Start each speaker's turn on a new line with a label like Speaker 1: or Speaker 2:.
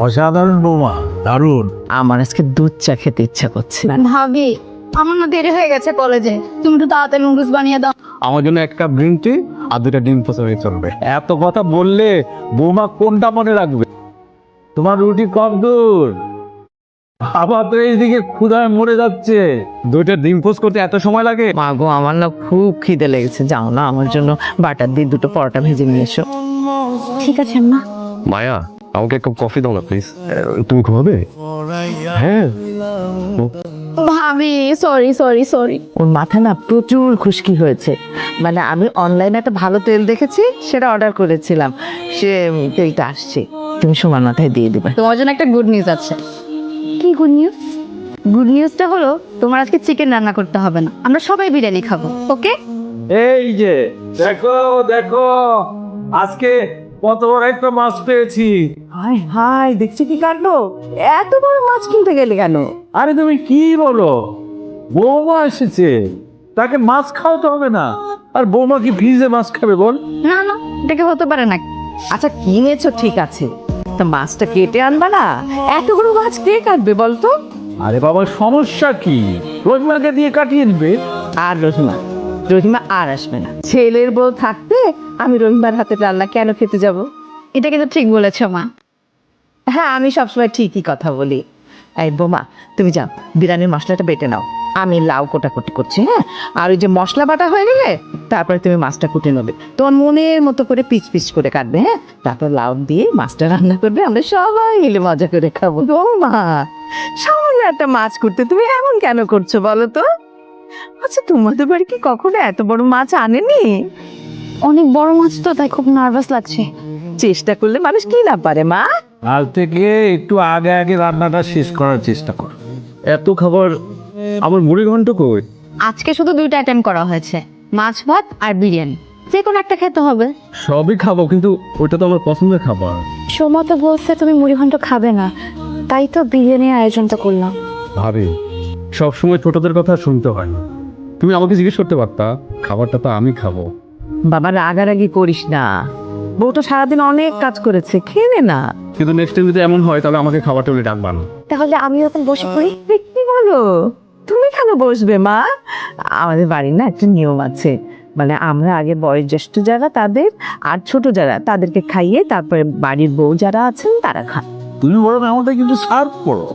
Speaker 1: অসাধারণ বৌমা, দারুণ।
Speaker 2: আমার আজকে দুধ চা খেতে ইচ্ছা করছে।
Speaker 3: ভাবি আমার না দেরি হয়ে গেছে কলেজে, তুমি একটু তাড়াতাড়ি নুডলস বানিয়ে দাও।
Speaker 1: আমার জন্য এক কাপ গ্রিন টি আর 2টা ডিম পোস্ট চলবে। এত কথা বললে বৌমা কোনটা মনে রাখবে? তোমার রুটি কম দূর, আবার তো এইদিকে ক্ষুধায় মরে যাচ্ছে। 2টা ডিম পোস্ট করতে এত সময় লাগে?
Speaker 2: মা গো, আমার না খুব খিদে লেগেছে, যাও না আমার জন্য বাটার দিয়ে 2টো পরোটা ভেজে নিয়ে এসো।
Speaker 3: ঠিক আছে মা।
Speaker 4: মায়া, আমাকে এক কাপ কফি দাও না প্লিজ। তুমি ঘুমাবে? হ্যাঁ।
Speaker 3: ভাবি সরি সরি সরি।
Speaker 2: ওর মাথা না প্রচুর খুশকি হয়েছে। মানে আমি অনলাইনে একটা ভালো তেল দেখেছি, সেটা অর্ডার করেছিলাম, সে তেলটা আসছে, তুমি সমান মাথায় দিয়ে দিবে।
Speaker 3: তোমার জন্য একটা গুড নিউজ আছে। কি গুড নিউজ? গুড নিউজটা হলো তোমার আজকে চিকেন রান্না করতে হবে না, আমরা সবাই বিরিয়ানি খাবো। ওকে?
Speaker 1: এই যে দেখো দেখো, আজকে কত বড় একটা মাছ পেয়েছি।
Speaker 2: হাই হাই, দেখছি কি কাণ্ড! এত বড় মাছ কিনতে গেলে কেন?
Speaker 1: আরে তুমি কি বলো, বৌমা এসেছে, তাকে মাছ খাওয়াতে হবে না? আর বৌমা কি ফ্রিজে মাছ খাবে বল?
Speaker 3: না না, এটা কি হতে পারে না।
Speaker 2: আচ্ছা কিনেছো ঠিক আছে, তা মাছটা কেটে আনবা না? এত বড় মাছ কে কাটবে বলতো?
Speaker 1: আরে বাবা, সমস্যা কি? রহিমাকে দিয়ে কাটিয়ে দিবে।
Speaker 2: আর রহিমা আর আসবে না। ছেলের বউ থাকতে আমি রহিমার হাতে রান্না কেন খেতে যাব?
Speaker 3: এটা কিন্তু ঠিক বলেছো মা।
Speaker 2: হ্যাঁ, আমি সবসময় ঠিকই কথা বলি। এই বোমা, তুমি যাও বিরিয়ানির মশলাটা বেটে নাও, আমি লাউ কোটাকুটি করছি। হ্যাঁ, আর ওই যে মশলা বাটা হয়ে গেলে তারপরে তুমি মাছটা কুটে নেবে, তোমার মনের মতো করে পিচ পিচ করে কাটবে। হ্যাঁ, তারপর লাউ দিয়ে মাছটা রান্না করবে, আমরা সবাই মিলে মজা করে খাবো। বোমা, সামান্য একটা মাছ কুটতে তুমি এমন কেন করছো বলো তো? আচ্ছা, তোমাদের বাড়ি কি কখনো এত বড় মাছ আনেনি?
Speaker 3: অনেক বড় মাছ তো, তাই খুব নার্ভাস লাগছে।
Speaker 2: চেষ্টা করলে মানুষ কি না পারে মা।
Speaker 1: কাল থেকে একটু আগে আগে রান্নাটা শেষ করার চেষ্টা কর।
Speaker 4: এত খাবার, আমার মুড়ি ঘন্ট কই?
Speaker 3: আজকে শুধু 2টা আইটেম করা হয়েছে, মাছ ভাত আর বিরিয়ানি, যে কোনো একটা খেতে হবে।
Speaker 4: সবই খাবো, কিন্তু ওইটা তো আমার পছন্দের খাবার।
Speaker 3: সোমা তো বলছে তুমি মুড়ি ঘন্ট খাবে না, তাই তো বিরিয়ানির আয়োজনটা করলাম।
Speaker 4: ভাবি, সবসময় ছোটদের কথা শুনতে হয় না। তুমি আমাকে জিজ্ঞেস করতে পারতা, খাবারটা তো আমি খাবো।
Speaker 2: বাবা রাগারাগি করিস না, বউটা সারাদিন অনেক কাজ করেছে, খেয়ে নে না।
Speaker 4: কিন্তু নেক্সট টাইম যদি এমন হয় তাহলে আমাকে খাবার টেবিলে ডাকবা না।
Speaker 3: তাহলে আমি এখন বসে পড়ি।
Speaker 2: কি বলো? তুমি কেন বসবে মা? আমাদের বাড়ির না একটা নিয়ম আছে, মানে আমরা আগে বয়োজ্যেষ্ঠ যারা তাদের, আর ছোট যারা তাদেরকে খাইয়ে তারপরে বাড়ির বউ যারা আছেন তারা খান।
Speaker 1: তুমি বরং আমাদের কিন্তু সার্ভ করো।